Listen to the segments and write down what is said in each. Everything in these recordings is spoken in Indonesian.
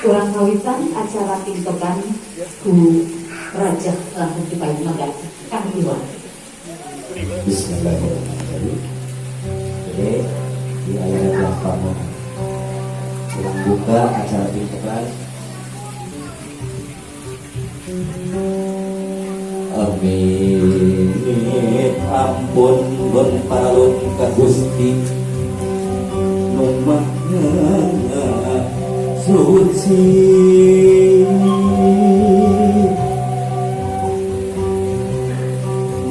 kurang kawitan acara pintokan ku Raja langsung dipayu magang Kang Iwan. Bismillahirrahmanirrahim. Jadi di ayat yang pertama kurang buka acara pintokan. Amin ampun pun paralun ka Gusti nu maha suci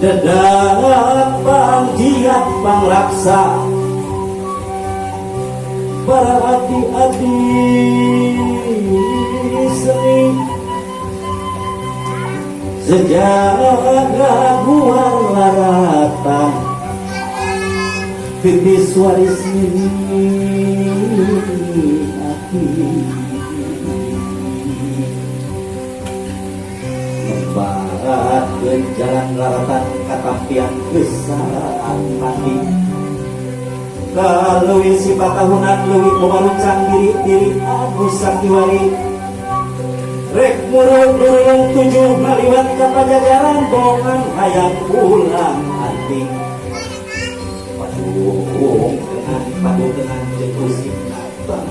dadak panggiat pangraksa para adi-adi seni sejaga guar laratan pipis waris hati membarat ke jalan laratan katampian kesaraan hati kalui si patahunan leuwih pemaruncang diri-diri anu sakiwari rek murung-murung tujuh ngaliwat ka pajajaran bongan hayang pulang hati paduh dengan jeung usik abang